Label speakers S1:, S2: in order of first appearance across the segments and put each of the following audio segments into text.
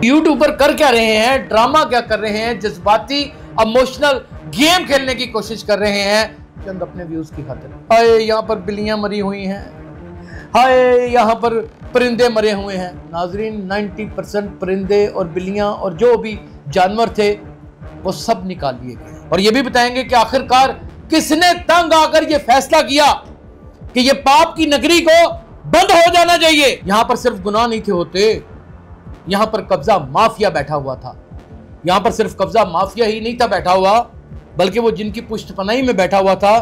S1: YouTuber कर क्या रहे हैं, ड्रामा क्या कर रहे हैं, जज्बाती इमोशनल गेम खेलने की कोशिश कर रहे हैं चंद अपने व्यूज की खातिर। हाय यहाँ पर बिल्लियां मरी हुई हैं, हाय यहाँ पर परिंदे मरे हुए हैं। नाजरीन 90% परिंदे और बिल्लियां और जो भी जानवर थे वो सब निकाल लिए गए। और ये भी बताएंगे कि आखिरकार किसने तंग आकर ये फैसला किया कि ये पाप की नगरी को बंद हो जाना चाहिए। यहां पर सिर्फ गुनाह नहीं थे होते, यहां पर कब्जा माफिया बैठा हुआ था। यहां पर सिर्फ कब्जा माफिया ही नहीं था बैठा हुआ, बल्कि वो जिनकी पुष्टपनाही में बैठा हुआ था,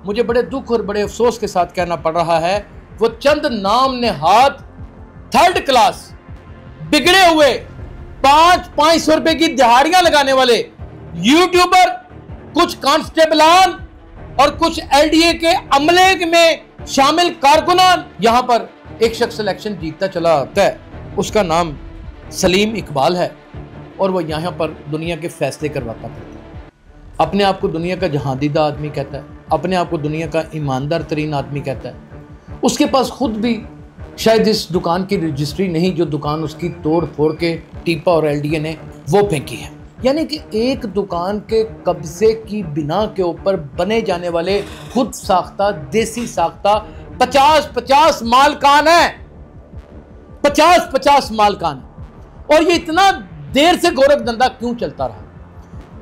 S1: मुझे बड़े दुख और बड़े अफसोस के साथ कहना पड़ रहा है, वो चंद नाम नेहाद थर्ड क्लास बिगड़े हुए 500 रुपए की दिहाड़ियां लगाने वाले यूट्यूबर, कुछ कांस्टेबलान और कुछ एलडीए के अमले में शामिल कारकुनान, यहां पर एक शख्स इलेक्शन जीतता चला आता है, उसका नाम सलीम इकबाल है और वो यहाँ पर दुनिया के फैसले करवाता है। अपने आप को दुनिया का जहादीदा आदमी कहता है, अपने आप को दुनिया का ईमानदार तरीन आदमी कहता है। उसके पास खुद भी शायद इस दुकान की रजिस्ट्री नहीं जो दुकान उसकी तोड़ फोड़ के टीपा और एलडीए ने वो फेंकी है। यानी कि एक दुकान के कब्जे की बिना के ऊपर बने जाने वाले खुद साख्ता देसी साख्ता 50-50 मालकान है, 50-50 मालकान। और ये इतना देर से गोरख धंधा क्यों चलता रहा?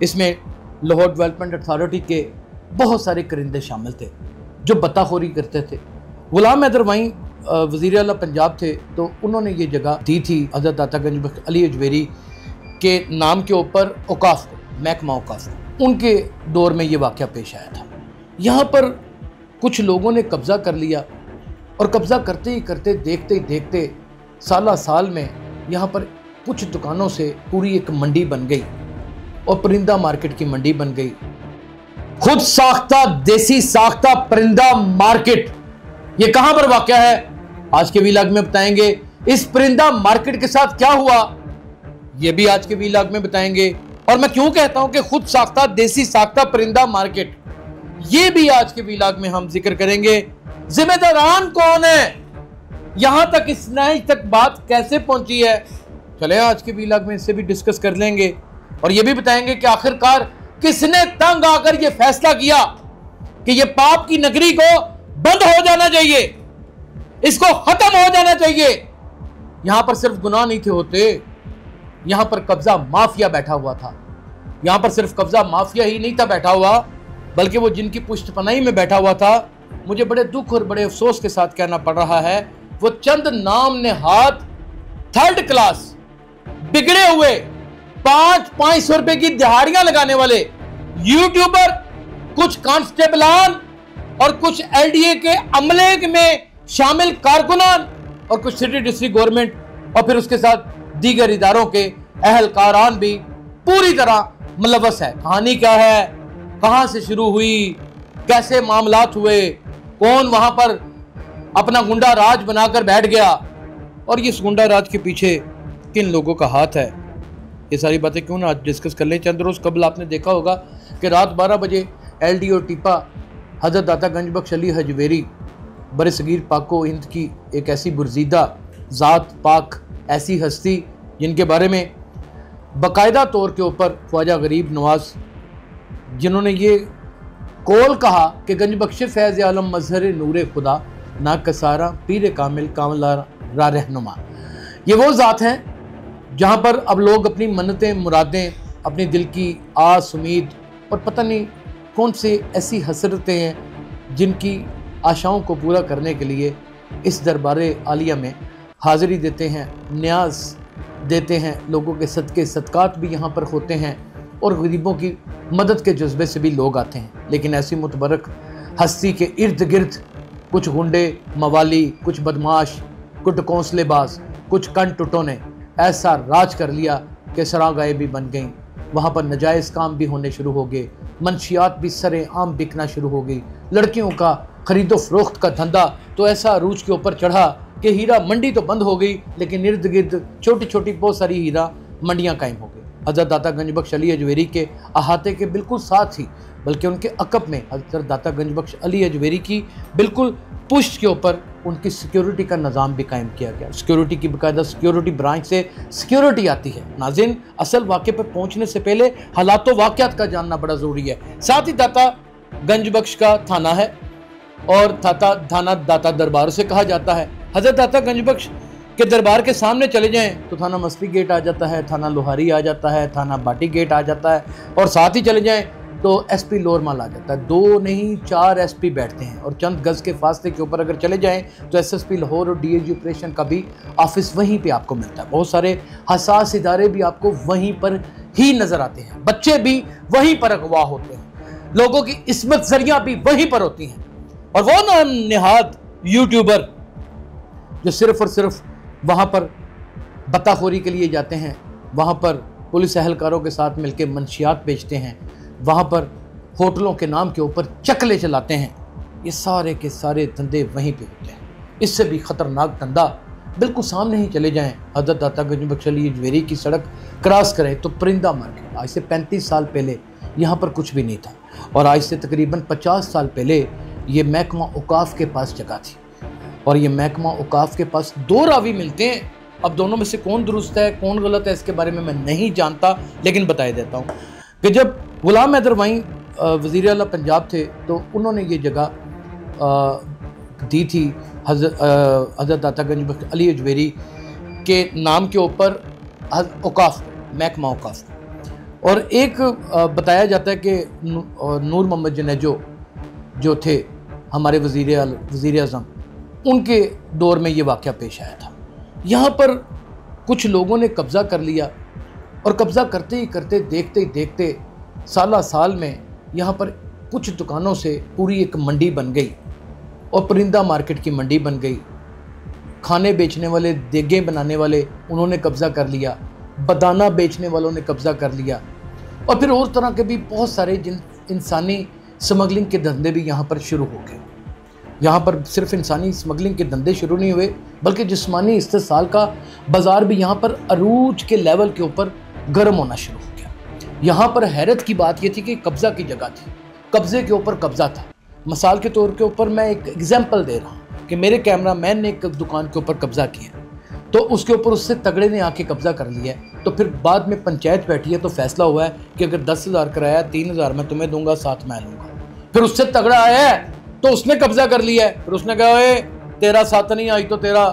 S1: इसमें लाहौर डेवलपमेंट अथॉरिटी के बहुत सारे करिंदे शामिल थे जो बताखोरी करते थे। गुलाम हैदर वहीं वज़ीर आला पंजाब थे तो उन्होंने ये जगह दी थी हज़रत दाता गंज बख्श अली अजमेरी के नाम के ऊपर औकाफ को, महकमा औकाफ को। उनके दौर में ये वाक़या पेश आया था। यहाँ पर कुछ लोगों ने कब्ज़ा कर लिया और कब्ज़ा करते ही करते देखते ही देखते साल में यहाँ पर कुछ दुकानों से पूरी एक मंडी बन गई और परिंदा मार्केट की मंडी बन गई। खुद साख्ता देसी साख्ता परिंदा मार्केट, ये कहां पर वाक़या है आज के वीलॉग में बताएंगे। इस परिंदा मार्केट के साथ क्या हुआ ये भी आज के वीलॉग में बताएंगे। और मैं क्यों कहता हूं कि खुद साख्ता देसी साख्ता परिंदा मार्केट, ये भी आज के वीलॉग में हम जिक्र करेंगे। जिम्मेदारान कौन है, यहां तक इस नैज तक बात कैसे पहुंची है, चले आज के वीलॉग में इससे भी डिस्कस कर लेंगे। और ये भी बताएंगे कि आखिरकार किसने तंग आकर ये फैसला किया कि ये पाप की नगरी को बंद हो जाना चाहिए, इसको खत्म हो जाना चाहिए। यहां पर सिर्फ गुनाह नहीं थे होते, यहां पर कब्जा माफिया बैठा हुआ था। यहां पर सिर्फ कब्जा माफिया ही नहीं था बैठा हुआ, बल्कि वो जिनकी पुष्टपनाही में बैठा हुआ था, मुझे बड़े दुख और बड़े अफसोस के साथ कहना पड़ रहा है, वो चंद नाम नेहाद थर्ड क्लास बिगड़े हुए 500 रुपए की दिहाड़ियां लगाने वाले यूट्यूबर, कुछ कांस्टेबलान और कुछ एलडीए के अमले में शामिल कारकुनान और कुछ सिटी डिस्ट्रिक्ट गवर्नमेंट और फिर उसके साथ दीगर इदारों के अहलकारान भी पूरी तरह मुलव्वस है। कहानी क्या है, कहां से शुरू हुई, कैसे मामलात हुए, कौन वहां पर अपना गुंडा राज बनाकर बैठ गया और इस गुंडा राज के पीछे किन लोगों का हाथ है, ये सारी बातें क्यों ना आज डिस्कस कर लें। चंद रोज़ कबल आपने देखा होगा कि रात 12 बजे एलडी और टीपा हज़रत दाता गंज बख्श अली अजमेरी बरसगीर पाको हिंद की एक ऐसी बुरजीदा ज़ात पाक, ऐसी हस्ती जिनके बारे में बाकायदा तौर के ऊपर ख्वाजा गरीब नवाज जिन्होंने ये कौल कहा कि गंज बख्श फैज़ आलम मजहर नूर खुदा ना कसारा पीर कामिल कामला रा रहनुमा, ये वो ज़ात हैं जहाँ पर अब लोग अपनी मन्नतें मुरादें, अपनी दिल की आस उम्मीद और पता नहीं कौन सी ऐसी हसरतें हैं जिनकी आशाओं को पूरा करने के लिए इस दरबारे आलिया में हाज़िरी देते हैं, न्याज देते हैं। लोगों के सदक़े सदक़ात भी यहाँ पर होते हैं और गरीबों की मदद के जज्बे से भी लोग आते हैं। लेकिन ऐसी मुतबरक हस्ती के इर्द गिर्द कुछ गुंडे मवाली, कुछ बदमाश, कुछ कौंसलेबाज, कुछ कन टुटों ने ऐसा राज कर लिया कि सरागाहें भी बन गईं, वहाँ पर नजायज़ काम भी होने शुरू हो गए, मंशियात भी सरे आम बिकना शुरू हो गई, लड़कियों का खरीदो फरोख्त का धंधा तो ऐसा अरूज के ऊपर चढ़ा कि हीरा मंडी तो बंद हो गई, लेकिन इर्द गिर्द छोटी छोटी बहुत सारी हीरा मंडियाँ कायम हो गई। हज़रत दाता गंज बख्श अली अजमेरी के अहाते के बिल्कुल साथ ही बल्कि उनके अकब में हज़रत दाता गंजबख्श अली अजवेरी की बिल्कुल पुष्ट के ऊपर उनकी सिक्योरिटी का निज़ाम भी कायम किया गया। सिक्योरिटी की बाकायदा सिक्योरिटी ब्रांच से सिक्योरिटी आती है। नाज़रीन, असल वाक़े पर पहुँचने से पहले हालात वाक़यात का जानना बड़ा ज़रूरी है। साथ ही दाता गंजबख्श का थाना है और थाना दाता दरबार से कहा जाता है। हज़रत दाता गंजबख्श के दरबार के सामने चले जाएं तो थाना मसली गेट आ जाता है, थाना लोहारी आ जाता है, थाना बाटी गेट आ जाता है, और साथ ही चले जाएं तो एसपी लोरमाल आ जाता है। 2 नहीं 4 एसपी बैठते हैं, और चंद गज़ के फासले के ऊपर अगर चले जाएं तो एसएसपी लाहौर और डीएजी ऑपरेशन का भी ऑफिस वहीं पे आपको मिलता है। बहुत सारे हसास इदारे भी आपको वहीं पर ही नज़र आते हैं, बच्चे भी वहीं पर अगवा होते हैं, लोगों की इस्मत जरिया भी वहीं पर होती हैं। और वो नाम निहाद यूट्यूबर जो सिर्फ और सिर्फ वहाँ पर बताखोरी के लिए जाते हैं, वहाँ पर पुलिस एहलकारों के साथ मिलकर मंशियात बेचते हैं, वहाँ पर होटलों के नाम के ऊपर चकले चलाते हैं, ये सारे के सारे धंधे वहीं पे होते हैं। इससे भी ख़तरनाक धंधा बिल्कुल सामने ही चले जाएं, हज़रत दाता गंजबख्श अली अजवेरी की सड़क क्रॉस करें तो परिंदा मार्केट, आज से 35 साल पहले यहाँ पर कुछ भी नहीं था, और आज से तकरीबन 50 साल पहले ये महकमा औकाफ के पास जगह थी, और ये महकमा औकाफ के पास 2 रावी मिलते हैं। अब दोनों में से कौन दुरुस्त है कौन गलत है इसके बारे में मैं नहीं जानता, लेकिन बता देता हूँ कि जब गुलाम हैदर वाई वज़ीर आला पंजाब थे तो उन्होंने ये जगह दी थी हज़रत दाता गंजबख्श अली अजवेरी के नाम के ऊपर औकाफ, महकमा औकाफ। और एक बताया जाता है कि नूर मोहम्मद जनेजो जो थे हमारे वज़ीर आज़म, उनके दौर में ये वाक़या पेश आया था। यहाँ पर कुछ लोगों ने कब्ज़ा कर लिया, और कब्ज़ा करते ही करते देखते ही देखते साल में यहाँ पर कुछ दुकानों से पूरी एक मंडी बन गई, और परिंदा मार्केट की मंडी बन गई। खाने बेचने वाले, देगें बनाने वाले, उन्होंने कब्ज़ा कर लिया, बदाना बेचने वालों ने कब्ज़ा कर लिया, और फिर और तरह के भी बहुत सारे इंसानी स्मगलिंग के धंधे भी यहाँ पर शुरू हो गए। यहाँ पर सिर्फ इंसानी स्मगलिंग के धंधे शुरू नहीं हुए, बल्कि जिस्मानी इस्तेसाल का बाज़ार भी यहाँ पर अरूज के लेवल के ऊपर गर्म होना शुरू हो गया। यहाँ पर हैरत की बात ये थी कि कब्ज़ा की जगह थी, कब्ज़े के ऊपर कब्ज़ा था। मिसाल के तौर के ऊपर मैं एक एग्जाम्पल दे रहा हूँ कि मेरे कैमरा मैन ने एक दुकान के ऊपर कब्ज़ा किया, तो उसके ऊपर उससे तगड़े ने आके कब्ज़ा कर लिया है, तो फिर बाद में पंचायत बैठी है तो फैसला हुआ है कि अगर 10,000 कराया 3,000 मैं तुम्हें दूंगा, 7 मैं लूँगा। फिर उससे तगड़ा आया है तो उसने कब्ज़ा कर लिया है, फिर उसने कहा ओए तेरा 7 नहीं आई तो तेरा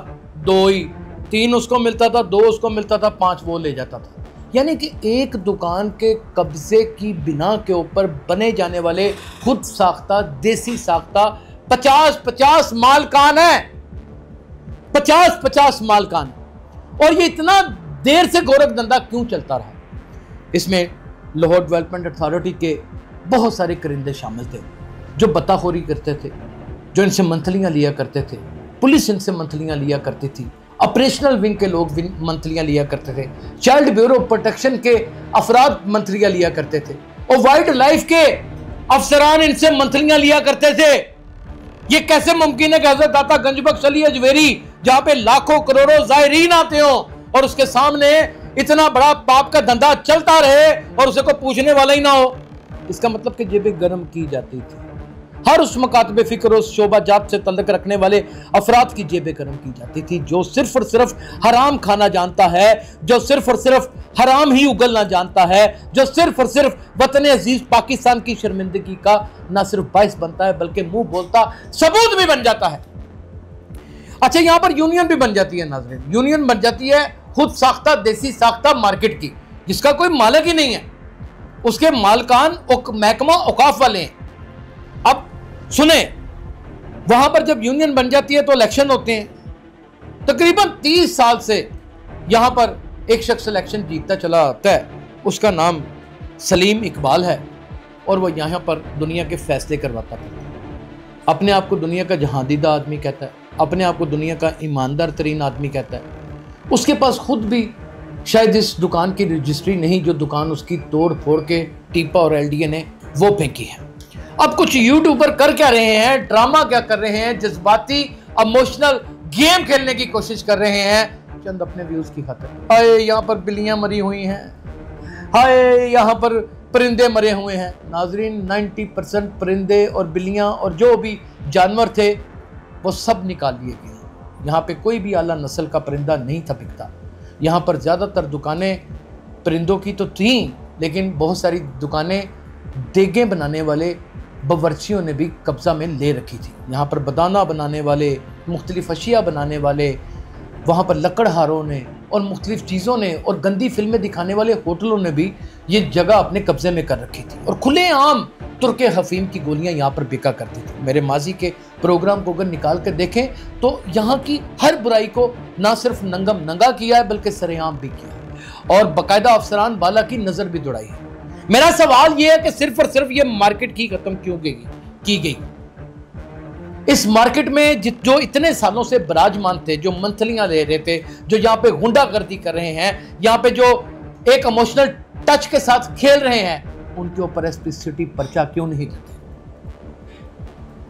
S1: 2 ही, 3 उसको मिलता था, 2 उसको मिलता था, 5 वो ले जाता था। यानी कि एक दुकान के कब्ज़े की बिना के ऊपर बने जाने वाले खुद साख्ता देसी साख्ता 50-50 मालकान है, 50-50 मालकान। और ये इतना देर से गोरख धंधा क्यों चलता रहा? इसमें लाहौर डेवलपमेंट अथॉरिटी के बहुत सारे करिंदे शामिल थे जो बताखोरी करते थे, जो इनसे मंथलियाँ लिया करते थे, पुलिस इनसे मंथलियाँ लिया करती थी, ऑपरेशनल विंग के लोग मंथलियाँ लिया करते थे, चाइल्ड ब्यूरो प्रोटेक्शन के अफराद मंथलियाँ लिया करते थे, और वाइल्ड लाइफ के अफसरान इनसे मंथलियाँ लिया करते थे। ये कैसे मुमकिन है कि हज़रत दाता गंजबख्श अली अजवेरी, जहाँ पे लाखों करोड़ों ज़ायरीन आते हो, और उसके सामने इतना बड़ा पाप का धंधा चलता रहे और उसे कोई पूछने वाला ही ना हो? इसका मतलब कि जेबें गर्म की जाती थी। हर उस मकातबे फिक्र और शोबा जात से तल्लुक़ रखने वाले अफराद की जेबें गर्म की जाती थी, जो सिर्फ और सिर्फ हराम खाना जानता है, जो सिर्फ और सिर्फ हराम ही उगलना जानता है, जो सिर्फ और सिर्फ वतन अजीज पाकिस्तान की शर्मिंदगी का ना सिर्फ बाइस बनता है बल्कि मुंह बोलता सबूत भी बन जाता है। अच्छा, यहाँ पर यूनियन भी बन जाती है नाज़रीन, यूनियन बन जाती है खुद साख्ता देसी साख्ता मार्केट की, जिसका कोई मालिक ही नहीं है, उसके मालकान महकमा औकाफ वाले हैं। अब सुने, वहां पर जब यूनियन बन जाती है तो इलेक्शन होते हैं। तकरीबन 30 साल से यहां पर एक शख्स इलेक्शन जीतता चला आता है, उसका नाम सलीम इकबाल है, और वह यहां पर दुनिया के फैसले करवाता था। अपने आप को दुनिया का जहांदीदा आदमी कहता है, अपने आप को दुनिया का ईमानदार तरीन आदमी कहता है। उसके पास खुद भी शायद इस दुकान की रजिस्ट्री नहीं जो दुकान उसकी तोड़ फोड़ के टीपा और एलडीए ने वो फेंकी है। अब कुछ यूट्यूबर कर क्या रहे हैं, ड्रामा क्या कर रहे हैं, जज्बाती इमोशनल गेम खेलने की कोशिश कर रहे हैं चंद अपने व्यूज की खातिर। अरे यहाँ पर बिल्लियां मरी हुई हैं, हाय यहाँ पर परिंदे मरे हुए हैं। नाजरीन 90% परिंदे और बिल्लियाँ और जो भी जानवर थे वो सब निकाल लिए गए। यहाँ पे कोई भी आला नस्ल का परिंदा नहीं था बिकता। यहाँ पर ज़्यादातर दुकानें परिंदों की तो थीं, लेकिन बहुत सारी दुकानें देगें बनाने वाले बावर्चियों ने भी कब्ज़ा में ले रखी थी। यहाँ पर बदाना बनाने वाले, मुख्तलिफ अशिया बनाने वाले, वहाँ पर लकड़हारों ने और मुख्तलिफ चीज़ों ने और गंदी फिल्में दिखाने वाले होटलों ने भी ये जगह अपने कब्ज़े में कर रखी थी और खुलेआम तुर्क हफीम की गोलियाँ यहाँ पर बिका करती थी। मेरे माजी के प्रोग्राम को अगर निकाल कर देखें तो यहाँ की हर बुराई को ना सिर्फ नंगम नंगा किया है बल्कि सरेआम भी किया है और बाकायदा अफसरान बाला की नज़र भी दौड़ाई है। मेरा सवाल यह है कि सिर्फ और सिर्फ ये मार्केट की खत्म क्यों की गई? इस मार्केट में जो इतने सालों से विराजमान थे, जो मंथलियां ले रहे थे, जो यहाँ पे गुंडागर्दी कर रहे हैं, यहाँ पे जो एक इमोशनल टच के साथ खेल रहे हैं, उनके ऊपर एसपी सिटी पर्चा क्यों नहीं देते?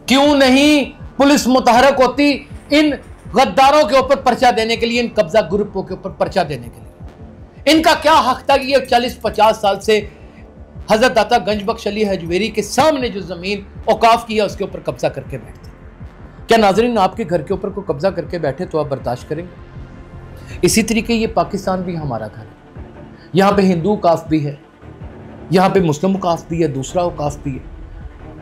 S1: क्यों नहीं पुलिस मुतहरक होती इन गद्दारों के ऊपर पर्चा देने के लिए, इन कब्जा ग्रुपों के ऊपर पर्चा देने के लिए? इनका क्या हक था कि ये 40-50 साल से हजरत दाता गंजबख्श अली हजवेरी के सामने जो जमीन औकाफ की है उसके ऊपर कब्जा करके बैठते? क्या नाजरीन आपके घर के ऊपर कोई कब्जा करके बैठे तो आप बर्दाश्त करेंगे? इसी तरीके ये पाकिस्तान भी हमारा घर है। यहाँ पे हिंदू औकाफ भी है, यहाँ पे मुस्लिम औकाफ भी है, दूसरा औकाफ भी है।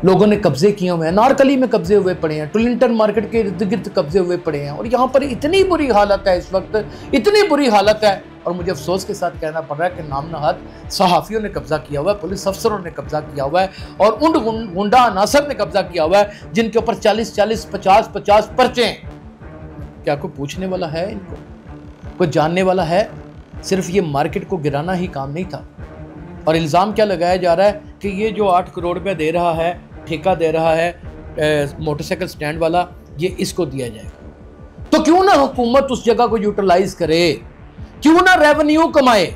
S1: लोगों ने कब्जे किए हुए हैं, नारकली में कब्जे हुए पड़े हैं, टुलिंटन मार्केट के इर्द गिर्द कब्जे हुए पड़े हैं और यहाँ पर इतनी बुरी हालत है इस वक्त, इतनी बुरी हालत है और मुझे अफसोस के साथ कहना पड़ रहा है कि नामनहाद सहाफ़ियों ने कब्जा किया हुआ है, पुलिस अफसरों ने कब्जा किया हुआ है और उन गुंडा अनासर ने कब्जा किया हुआ है जिनके ऊपर 40-40, 50-50 पर्चे हैं। क्या कोई पूछने वाला है इनको? कोई जानने वाला है? सिर्फ ये मार्केट को गिराना ही काम नहीं था। और इल्ज़ाम क्या लगाया जा रहा है कि ये जो 8 करोड़ रुपया दे रहा है, ठेका दे रहा है मोटरसाइकिल स्टैंड वाला, ये इसको दिया जाएगा। तो क्यों ना हुकूमत उस जगह को यूटिलाइज करे, क्यों ना रेवेन्यू कमाए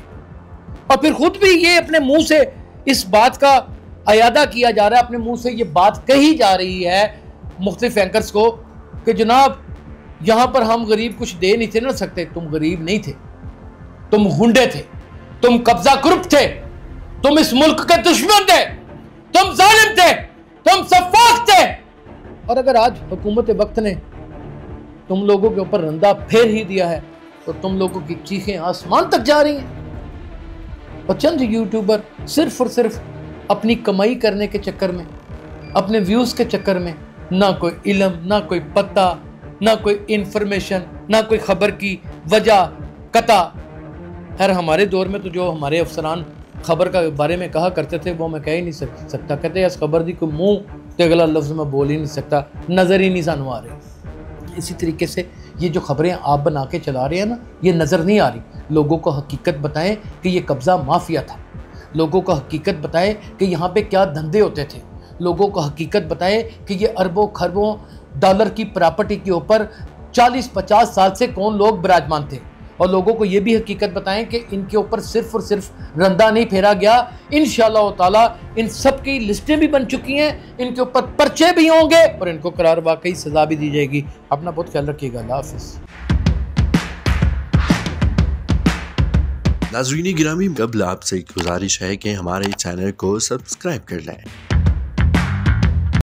S1: और फिर खुद भी ये अपने मुंह से इस बात का अयादा किया जा रहा है, अपने मुंह से ये बात कही जा रही है मुख्तलिफ एंकर्स को कि जनाब यहां पर हम गरीब कुछ दे नहीं थे ना सकते। तुम गरीब नहीं थे, तुम गुंडे थे, तुम कब्जा ग्रुप थे, तुम इस मुल्क के दुश्मन थे, तुम जालिम थे, तुम सफाक थे। और अगर आज हुकूमत वक्त ने तुम लोगों के ऊपर रंदा फेर ही दिया है तो तुम लोगों की चीखें आसमान तक जा रही हैं और चंद यूट्यूबर सिर्फ और सिर्फ अपनी कमाई करने के चक्कर में, अपने व्यूज के चक्कर में, ना कोई इल्म, ना कोई पता, ना कोई इंफॉर्मेशन, ना कोई खबर की वजह कता। खैर हमारे दौर में तो जो हमारे अफसरान खबर का बारे में कहा करते थे वो मैं कह ही नहीं सकता। कहते इस खबर दी कोई मुंह ते अगला लफ्ज़ में बोल ही नहीं सकता, नज़र ही नहीं सानू आ रही। इसी तरीके से ये जो खबरें आप बना के चला रहे हैं ना, ये नज़र नहीं आ रही। लोगों को हकीकत बताएं कि ये कब्ज़ा माफिया था, लोगों को हकीकत बताएं कि यहाँ पे क्या धंधे होते थे, लोगों को हकीकत बताएं कि ये अरबों खरबों डॉलर की प्रॉपर्टी के ऊपर 40-50 साल से कौन लोग विराजमान थे और लोगों को ये भी हकीकत बताएं कि इनके ऊपर सिर्फ और सिर्फ रंदा नहीं फेरा गया। इंशाअल्लाह ताला इन सब की लिस्टें भी बन चुकी हैं, इनके ऊपर पर्चे भी होंगे और इनको करार वाकई सजा भी दी जाएगी। अपना बहुत ख्याल रखिएगा। अल्लाह हाफिज़।
S2: नाज़रीन गिरामी, कबल आपसे एक गुजारिश है कि हमारे चैनल को सब्सक्राइब कर लें।